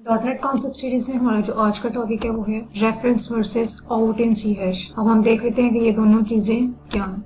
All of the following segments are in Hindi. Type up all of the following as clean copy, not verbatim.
डॉटनेट कॉन्सेप्ट सीरीज में हमारा जो आज का टॉपिक है वो है reference versus out in C hash. अब हम देख लेते हैं कि ये दोनों चीजें क्या हैं।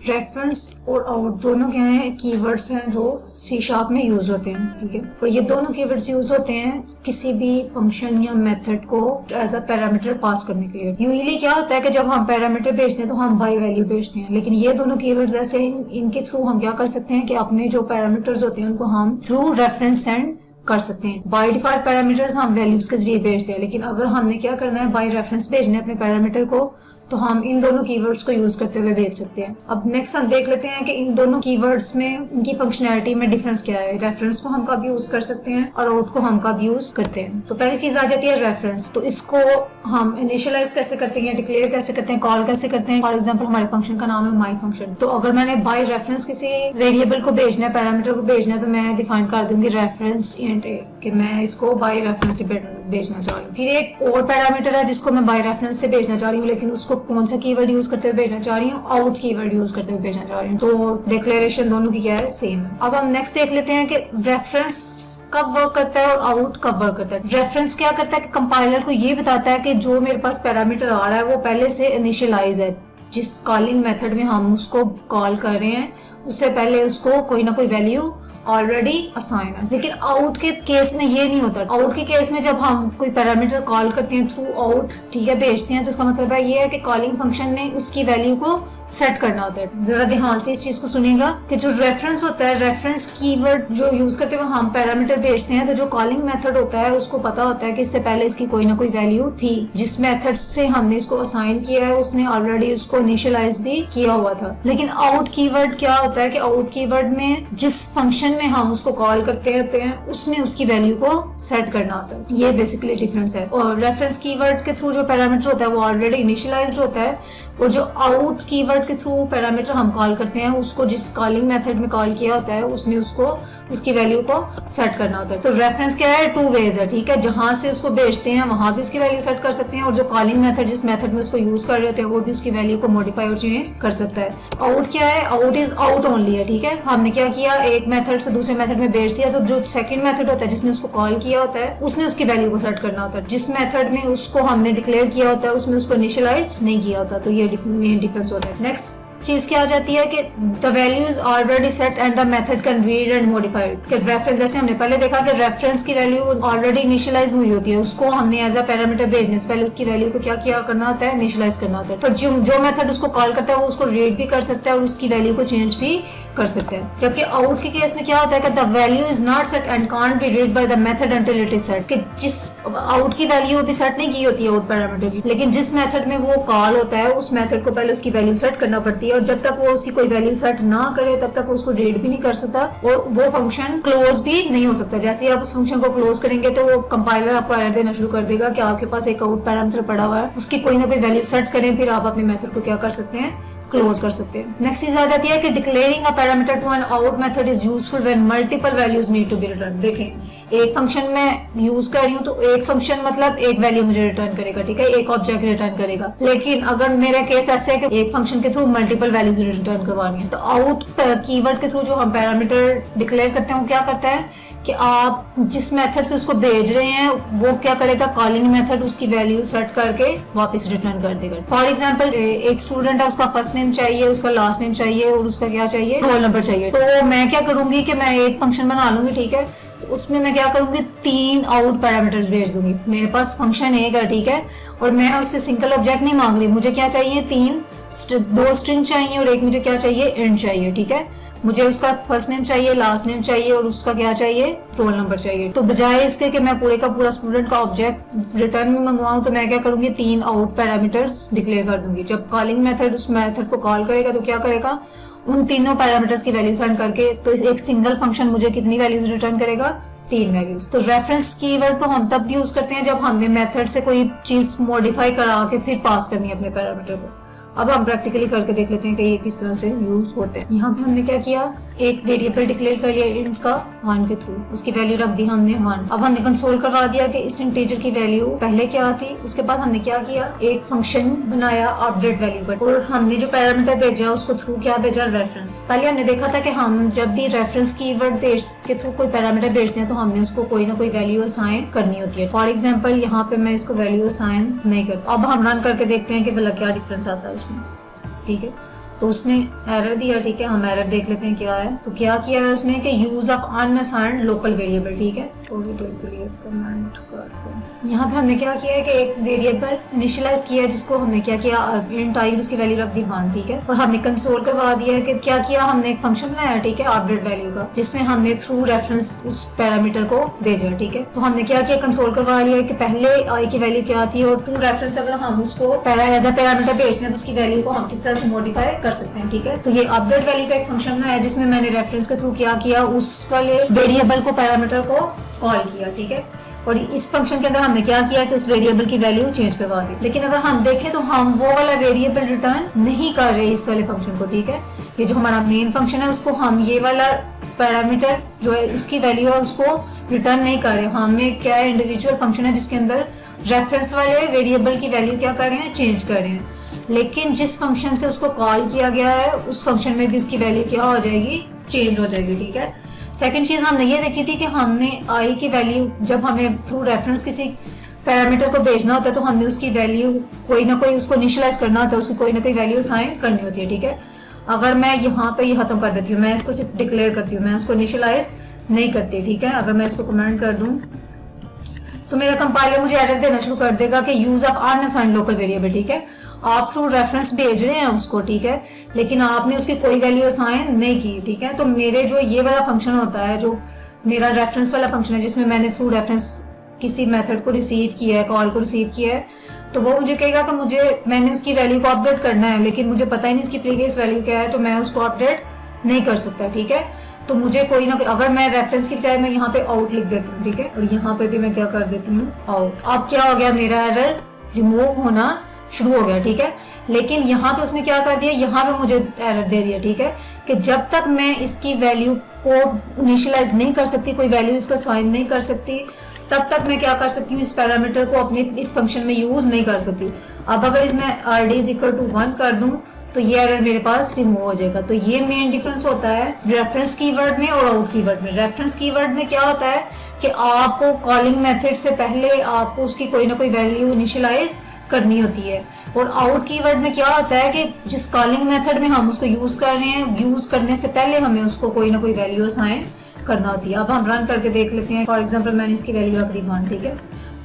रेफरेंस और आउट दोनों क्या हैं, कीवर्ड्स हैं जो सी शार्प में यूज होते हैं, ठीक है। और ये दोनों कीवर्ड्स यूज होते हैं किसी भी फंक्शन या मेथड को एज अ पैरामीटर पास करने के लिए। यूजुअली क्या होता है कि जब हम पैरामीटर भेजते हैं तो हम बाई वैल्यू भेजते हैं, लेकिन ये दोनों कीवर्ड्स ऐसे हैं, इनके थ्रू हम क्या कर सकते हैं कि अपने जो पैरामीटर्स होते हैं उनको हम थ्रू रेफरेंस सेंड कर सकते हैं। बाय डिफॉल्ट पैरामीटर्स हम वैल्यूज के जरिए भेजते हैं, लेकिन अगर हमने क्या करना है, बाय रेफरेंस भेजना है अपने पैरामीटर को, तो हम इन दोनों कीवर्ड्स को यूज करते हुए भेज सकते हैं। अब नेक्स्ट हम देख लेते हैं कि इन दोनों कीवर्ड्स में इनकी फंक्शनैलिटी में डिफरेंस क्या है। रेफरेंस को हम कब यूज कर सकते हैं और आउट को हम कब यूज करते हैं। तो पहली चीज आ जाती है रेफरेंस। तो इसको हम इनिशियलाइज कैसे करते हैं, डिक्लेयर कैसे करते हैं, कॉल कैसे करते हैं। फॉर एग्जाम्पल हमारे फंक्शन का नाम है माई फंक्शन। तो अगर मैंने बाय रेफरेंस किसी वेरिएबल को भेजना है, पैरामीटर को भेजना है, तो मैं डिफाइन कर दूंगी रेफरेंस इंट ए कि मैं इसको बाय रेफरेंस से भेजना चाह रही हूँ। फिर एक और पैरामीटर है जिसको मैं बाय रेफरेंस से भेजना चाह रही हूँ, लेकिन उसको कौन सा कीवर्ड यूज करते हुए भेजना चाह रही हूँ, आउट कीवर्ड यूज करते हुए भेजना चाह रही हूँ। तो डिक्लेरेशन दोनों की क्या है, सेम है। अब हम नेक्स्ट देख लेते हैं कि रेफरेंस कब वर्क करता है और आउट कब वर्क करता है। रेफरेंस क्या करता है कि कंपाइलर को ये बताता है कि जो मेरे पास पैरामीटर आ रहा है वो पहले से इनिशियलाइज है। जिस कॉलिंग मेथड में हम उसको कॉल कर रहे हैं उससे पहले उसको कोई ना कोई वैल्यू ऑलरेडी असाइन है। लेकिन आउट के केस में ये नहीं होता। आउट के केस में जब हम कोई पैरामीटर कॉल करते हैं थ्रू आउट, ठीक है, भेजते हैं, तो उसका मतलब है ये है कि कॉलिंग फंक्शन ने उसकी वैल्यू को सेट करना होता है। जरा ध्यान से इस चीज को सुनिएगा कि जो रेफरेंस होता है, रेफरेंस कीवर्ड जो यूज करते हुए हम पैरामीटर भेजते हैं, तो जो कॉलिंग मेथड होता है उसको पता होता है कि इससे पहले इसकी कोई ना कोई वैल्यू थी। जिस मेथड से हमने इसको असाइन किया है उसने ऑलरेडी उसको इनिशियलाइज भी किया हुआ था। लेकिन आउट कीवर्ड क्या होता है कि आउट कीवर्ड में जिस फंक्शन में हम उसको कॉल करते रहते हैं उसने उसकी वैल्यू को सेट करना होता है। ये बेसिकली डिफरेंस है। और रेफरेंस कीवर्ड के थ्रू जो पैरामीटर होता है वो ऑलरेडी इनिशियलाइज्ड होता है, और जो आउट कीवर्ड के थ्रू पैरामीटर हम कॉल करते हैं उसको जिस कॉलिंग मेथड में कॉल किया होता है उसने उसको उसकी वैल्यू को सेट करना होता है। तो रेफरेंस क्या है, टू वेज है, ठीक है। जहां से उसको भेजते हैं वहां भी उसकी वैल्यू सेट कर सकते हैं, और जो कॉलिंग मेथड जिस मेथड में उसको यूज कर रहे होते हैं वो भी उसकी वैल्यू को मॉडिफाई और चेंज कर सकता है। आउट क्या है, आउट इज आउट ओनली है, ठीक है। हमने क्या किया, एक मेथड से दूसरे मेथड में भेज दिया, तो जो सेकंड मेथड होता है जिसने उसको कॉल किया होता है उसने उसकी वैल्यू को सेट करना होता है। जिस मेथड में उसको हमने डिक्लेयर किया होता है उसमें उसको इनिशियलाइज नहीं किया होता। तो ये मेन डिफरेंस होता है। नेक्स्ट चीज क्या आ जाती है कि the value is already set and the method can read and modified. कि रेफरेंस, जैसे हमने पहले देखा कि रेफरेंस की वैल्यू ऑलरेडी इनिशियलाइज हुई होती है, उसको हमने एज अ पैरामीटर भेजने से पहले उसकी वैल्यू को क्या किया करना होता है, इनिशियलाइज करना होता है। पर जो मेथड उसको कॉल करता है वो उसको रीड भी कर सकता है और उसकी वैल्यू को चेंज भी कर सकते हैं। जबकि आउट के केस में क्या होता है कि the value is not set and can't be read by the method until it is set. कि जिस आउट की वैल्यू भी सेट नहीं की होती है आउट पैरामीटर की, लेकिन जिस मेथड में वो कॉल होता है उस मेथड को पहले उसकी वैल्यू सेट करना पड़ती है, और जब तक वो उसकी कोई वैल्यू सेट ना करे तब तक उसको रीड भी नहीं कर सकता और वो फंक्शन क्लोज भी नहीं हो सकता। जैसे ही आप उस फंक्शन को क्लोज करेंगे तो वो कंपाइलर आपको एरर देना शुरू कर देगा कि आपके पास एक आउट पैरामीटर पड़ा हुआ है, उसकी कोई ना कोई वैल्यू सेट करें, फिर आप अपने मेथड को क्या कर सकते हैं, क्लोज कर सकते हैं। नेक्स्ट चीज आ जाती है कि declaring a parameter to an out method is useful when multiple values need to be return. देखें, एक फंक्शन में यूज कर रही हूँ तो एक फंक्शन मतलब एक वैल्यू मुझे रिटर्न करेगा, ठीक है, एक ऑब्जेक्ट रिटर्न करेगा। लेकिन अगर मेरा केस ऐसे है कि एक फंक्शन के थ्रू मल्टीपल वैल्यूज रिटर्न करवानी है, तो आउट कीवर्ड के थ्रू जो हम पैरामीटर डिक्लेयर करते हैं वो क्या करता है कि आप जिस मेथड से उसको भेज रहे हैं वो क्या करेगा, कॉलिंग मेथड उसकी वैल्यू सेट करके वापस रिटर्न कर देगा। फॉर एग्जांपल एक स्टूडेंट है, उसका फर्स्ट नेम चाहिए, उसका लास्ट नेम चाहिए और उसका क्या चाहिए, रोल नंबर चाहिए। तो मैं क्या करूंगी कि मैं एक फंक्शन बना लूंगी, ठीक है, तो उसमें मैं क्या करूंगी, 3 आउट पैरामीटर्स भेज दूंगी। मेरे पास फंक्शन एक है, ठीक है, और मैं उससे सिंगल ऑब्जेक्ट नहीं मांग रही, मुझे क्या चाहिए, 2 स्ट्रिंग चाहिए और एक मुझे क्या चाहिए, इंट चाहिए, ठीक है। मुझे उसका फर्स्ट नेम चाहिए, लास्ट नेम चाहिए और उसका क्या चाहिए, रोल नंबर चाहिए। तो बजाय इसके कि मैं पूरे का पूरा स्टूडेंट का ऑब्जेक्ट रिटर्न में मंगवाऊं, तो मैं क्या करूंगी, 3 आउट पैरामीटर्स डिक्लेयर कर दूंगी। जब कॉलिंग मेथड उस मेथड को कॉल करेगा तो क्या करेगा, उन तीनों पैरामीटर्स की वैल्यू सेंड करके तो एक सिंगल फंक्शन मुझे कितनी वैल्यूज रिटर्न करेगा, 3 वैल्यूज। तो रेफरेंस कीवर्ड को हम तब यूज करते हैं जब हमने मेथड से कोई चीज मॉडिफाई करा के फिर पास करनी है अपने पैरामीटर को। अब हम प्रैक्टिकली करके देख लेते हैं कि ये किस तरह से यूज होते हैं। यहाँ पे हमने क्या किया एक वेरिएबल डिक्लेयर कर लिया इंट का 1 के थ्रू, उसकी वैल्यू रख दी हमने 1। अब हमने कंसोल करवा दिया कि इस इंटीजर की वैल्यू पहले क्या थी। उसके बाद हमने क्या किया, एक फंक्शन बनाया अपडेट वैल्यू पर, और हमने जो पैरामीटर भेजा उसको थ्रू क्या भेजा, रेफरेंस। पहले हमने देखा था कि हम जब भी रेफरेंस कीवर्ड भेज के थ्रू कोई पैरामीटर भेजते हैं तो हमने उसको कोई ना कोई वैल्यू असाइन करनी होती है। फॉर एग्जाम्पल यहाँ पे मैं इसको वैल्यू असाइन नहीं करता। अब हम रन करके देखते हैं कि भला क्या डिफरेंस आता है उसमें। ठीक है, तो उसने एरर दिया। ठीक है, हम एरर देख लेते हैं क्या है। तो क्या किया है उसने कि use of unassigned local variable. ठीक है, थोड़ी देर के लिए कमेंट करते हैं। यहाँ पे हमने क्या किया है कि एक वेरिएबल इनिशियलाइज किया है जिसको हमने क्या किया, इंट आई, उसकी वैल्यू रख दी 1। ठीक है, और हमने कंसोल करवा दिया है कि क्या किया, हमने एक फंक्शन बनाया। ठीक है, अपडेट वैल्यू का, जिसमें हमने थ्रू रेफरेंस उस पैरामीटर को भेजा। ठीक है, तो हमने क्या किया, कंसोल करवा लिया कि पहले आई की वैल्यू क्या थी और थ्रू रेफरेंस अगर हम उसको एज अ पैरामीटर भेजते हैं तो उसकी वैल्यू को हम किस तरह से मॉडिफाई कर सकते हैं। ठीक है, तो ये अपडेट वैल्यू का एक फंक्शन है जिसमें मैंने रेफरेंस के थ्रू क्या किया, उस वाले वेरिएबल को, पैरामीटर को कॉल किया। ठीक है, और इस फंक्शन के अंदर हमने क्या किया कि उस वेरिएबल की वैल्यू चेंज करवा दी। लेकिन अगर हम देखें तो हम वो वाला वेरिएबल रिटर्न नहीं कर रहे इस वाले फंक्शन को। ठीक है, ये जो हमारा मेन फंक्शन है उसको हम ये वाला पैरामीटर जो है उसकी वैल्यू है उसको रिटर्न नहीं कर रहे। हमें क्या है, इंडिविजुअल फंक्शन है जिसके अंदर रेफरेंस वाले वेरिएबल की वैल्यू क्या कर रहे हैं, चेंज कर रहे हैं। लेकिन जिस फंक्शन से उसको कॉल किया गया है उस फंक्शन में भी उसकी वैल्यू क्या हो जाएगी, चेंज हो जाएगी। ठीक है, सेकंड चीज हमने ये देखी थी कि हमने आई की वैल्यू जब हमें थ्रू रेफरेंस किसी पैरामीटर को भेजना होता है तो हमने उसकी वैल्यू कोई ना कोई उसको इनिशियलाइज करना होता है, उसकी कोई ना कोई वैल्यू असाइन करनी होती है। ठीक है, अगर मैं यहाँ पे ये खत्म कर देती हूँ, मैं इसको सिर्फ डिक्लेयर करती हूँ, मैं उसको इनिशियलाइज नहीं करती। ठीक है, अगर मैं इसको कमेंट कर दूं तो मेरा कंपाइलर मुझे एरर देना शुरू कर देगा कि use of unassigned local variable. ठीक है, आप थ्रू रेफरेंस भेज रहे हैं उसको। ठीक है, लेकिन आपने उसकी कोई वैल्यू असाइन नहीं की। ठीक है, तो मेरे जो ये वाला फंक्शन होता है, जो मेरा रेफरेंस वाला फंक्शन है जिसमें मैंने थ्रू रेफरेंस किसी मेथड को रिसीव किया है, कॉल को रिसीव किया है, तो वो मुझे कहेगा कि मैंने उसकी वैल्यू को अपडेट करना है, लेकिन मुझे पता ही नहीं उसकी प्रीवियस वैल्यू क्या है, तो मैं उसको अपडेट नहीं कर सकता। ठीक है, तो मुझे कोई ना कोई, अगर मैं रेफरेंस की बजाय मैं यहाँ पे आउट लिख देती हूँ। ठीक है, और यहाँ पे भी मैं क्या कर देती हूँ, आउट। अब क्या हो गया, मेरा एरर रिमूव होना शुरू हो गया। ठीक है, लेकिन यहाँ पे उसने क्या कर दिया, यहाँ पे मुझे एरर दे दिया। ठीक है, कि जब तक मैं इसकी वैल्यू को इनिशियलाइज नहीं कर सकती, कोई वैल्यू इसको साइन नहीं कर सकती, तब तक मैं क्या कर सकती हूँ, इस पैरामीटर को अपने इस फंक्शन में यूज नहीं कर सकती। अब अगर इसमें rd इज इक्वल टू 1 कर दूं तो ये एरर मेरे पास रिमूव हो जाएगा। तो ये मेन डिफरेंस होता है रेफरेंस कीवर्ड में और आउट कीवर्ड में। रेफरेंस कीवर्ड में क्या होता है कि आपको कॉलिंग मेथड से पहले आपको उसकी कोई ना कोई वैल्यू इनिशियलाइज करनी होती है, और आउट कीवर्ड में क्या होता है कि जिस कॉलिंग मेथड में हम उसको यूज कर रहे हैं, यूज करने से पहले हमें उसको कोई ना कोई वैल्यू असाइन करना होती है। अब हम रन करके देख लेते हैं। फॉर एग्जांपल मैंने इसकी वैल्यू रख दी 1। ठीक है,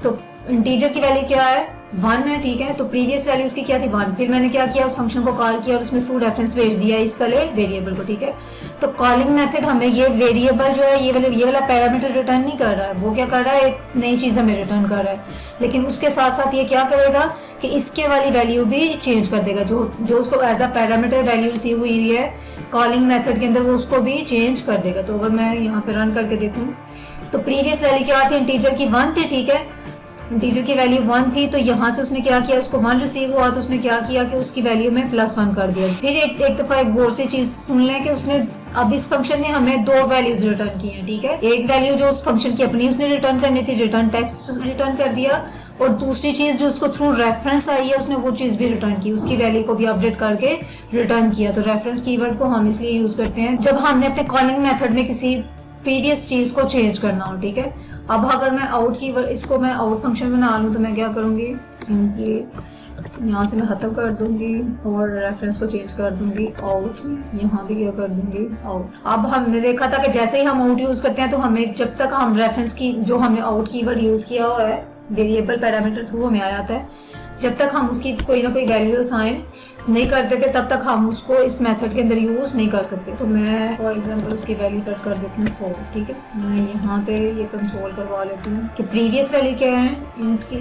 तो इंटीजर की वैल्यू क्या है, 1 है। ठीक है, तो प्रीवियस वैल्यू उसकी क्या थी, 1। फिर मैंने क्या किया, उस फंक्शन को कॉल किया और उसमें थ्रू रेफरेंस भेज दिया इस वाले वेरिएबल को। ठीक है, तो कॉलिंग मेथड हमें ये वेरिएबल जो है ये वाला पैरामीटर रिटर्न नहीं कर रहा है, वो क्या कर रहा है, एक नई चीज हमें रिटर्न कर रहा है। लेकिन उसके साथ साथ ये क्या करेगा कि इसके वाली वैल्यू भी चेंज कर देगा, जो उसको as a parameter value receive हुई है कॉलिंग मेथड के अंदर, वो उसको भी चेंज कर देगा। तो अगर मैं यहाँ पे रन करके देखूँ तो प्रीवियस वैल्यू क्या थी, इंटीजर की 1 थी। ठीक है, इंटीजर की वैल्यू 1 थी, तो यहाँ से उसने क्या किया, उसको 1 रिसीव हुआ तो उसने क्या किया कि उसकी वैल्यू में +1 कर दिया। फिर एक दफा एक गौर से चीज सुन लें कि उसने अब इस फंक्शन ने हमें 2 वैल्यूज रिटर्न की हैं। ठीक है, एक वैल्यू जो उस फंक्शन की अपनी उसने रिटर्न करनी थी, रिटर्न टेक्स्ट रिटर्न कर दिया, और दूसरी चीज जो उसको थ्रू रेफरेंस आई है उसने वो चीज भी रिटर्न की, उसकी वैल्यू को भी अपडेट करके रिटर्न किया। तो रेफरेंस कीवर्ड को हम इसलिए यूज करते हैं जब हमने अपने कॉलिंग मेथड में किसी प्रीवियस चीज को चेंज करना हो। ठीक है, अब अगर मैं आउट की इसको मैं आउट फंक्शन बना लूँ तो मैं क्या करूँगी, सिंपली यहाँ से मैं खत्म कर दूंगी और रेफरेंस को चेंज कर दूंगी आउट में, यहाँ भी क्या कर दूंगी आउट। अब हमने देखा था कि जैसे ही हम आउट यूज करते हैं तो हमें जब तक हम रेफरेंस की जो हमने आउट कीवर्ड यूज किया हुआ है वेरिएबल पैरामीटर थ्रू हमें आ जाता है, जब तक हम उसकी कोई ना कोई वैल्यू असाइन नहीं करते थे तब तक हम उसको इस मेथड के अंदर यूज नहीं कर सकते। तो मैं फॉर एग्जांपल उसकी वैल्यू सेट कर देती हूँ 4। ठीक है, मैं यहाँ पे ये कंसोल करवा लेती हूँ कि प्रीवियस वैल्यू क्या है इंट की,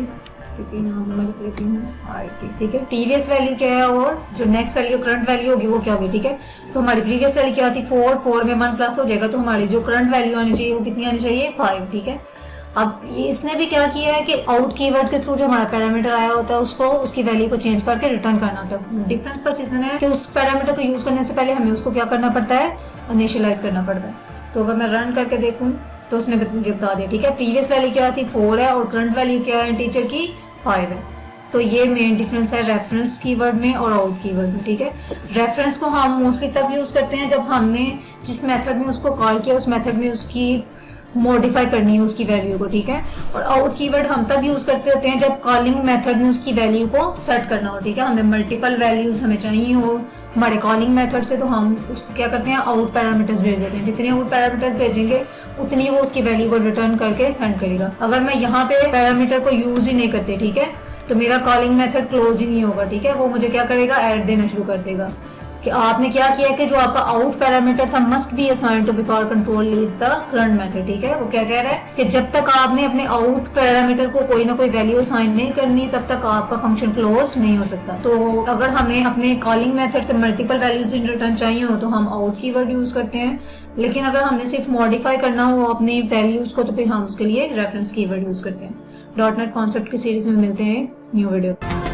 क्योंकि यहाँ मैं लिख लेती हूँ IT। ठीक है, प्रीवियस वैल्यू क्या है और जो नेक्स्ट वैल्यू करंट वैल्यू होगी वो क्या होगी। ठीक है, तो हमारी प्रीवियस वैल्यू क्या थी 4 में 1 प्लस हो जाएगा, तो हमारी जो करंट वैल्यू आनी चाहिए वो कितनी आनी चाहिए 5। ठीक है, अब इसने भी क्या किया है कि आउट कीवर्ड के थ्रू जो हमारा पैरामीटर आया होता है उसको उसकी वैल्यू को चेंज करके रिटर्न करना होता है। डिफरेंस बस इतना है कि उस पैरामीटर को यूज करने से पहले हमें उसको क्या करना पड़ता है, इनिशियलाइज करना पड़ता है। तो अगर मैं रन करके देखूं तो उसने मुझे बता दिया, ठीक है, प्रीवियस वैल्यू क्या थी 4 है और करंट वैल्यू क्या है इंटीजर की 5 है। तो ये मेन डिफरेंस है रेफरेंस कीवर्ड में और आउट कीवर्ड में, ठीक है। रेफरेंस को हम मोस्टली तब यूज करते हैं जब हमने जिस मेथड में उसको कॉल किया उस मेथड में उसकी मॉडिफाई करनी है उसकी वैल्यू को, ठीक है। और आउट कीवर्ड हम तब यूज करते होते हैं जब कॉलिंग मेथड में उसकी वैल्यू को सेट करना हो, ठीक है। हमने मल्टीपल वैल्यूज हमें चाहिए हो हमारे कॉलिंग मेथड से, तो हम उसको क्या करते हैं, आउट पैरामीटर्स भेज देते हैं। जितने आउट पैरामीटर्स भेजेंगे उतनी वो उसकी वैल्यू को रिटर्न करके सेंड करेगा। अगर मैं यहाँ पे पैरामीटर को यूज ही नहीं करते, ठीक है, तो मेरा कॉलिंग मेथड क्लोज ही नहीं होगा, ठीक है। वो मुझे क्या करेगा, एरर देना शुरू कर देगा कि आपने क्या किया कि जो आपका आउट पैरामीटर था must be assigned to before control leaves the current method, ठीक है। वो क्या कह रहा है कि जब तक आपने अपने आउट पैरामीटर को कोई ना कोई वैल्यू असाइन नहीं करनी तब तक आपका फंक्शन क्लोज नहीं हो सकता। तो अगर हमें अपने कॉलिंग मेथड से मल्टीपल वैल्यूज इन रिटर्न चाहिए हो तो हम आउट कीवर्ड यूज करते हैं, लेकिन अगर हमने सिर्फ मॉडिफाई करना हो अपनी वैल्यूज को तो फिर हम उसके लिए रेफरेंस कीवर्ड यूज करते हैं। .NET कॉन्सेप्ट की सीरीज में मिलते हैं न्यू वीडियो।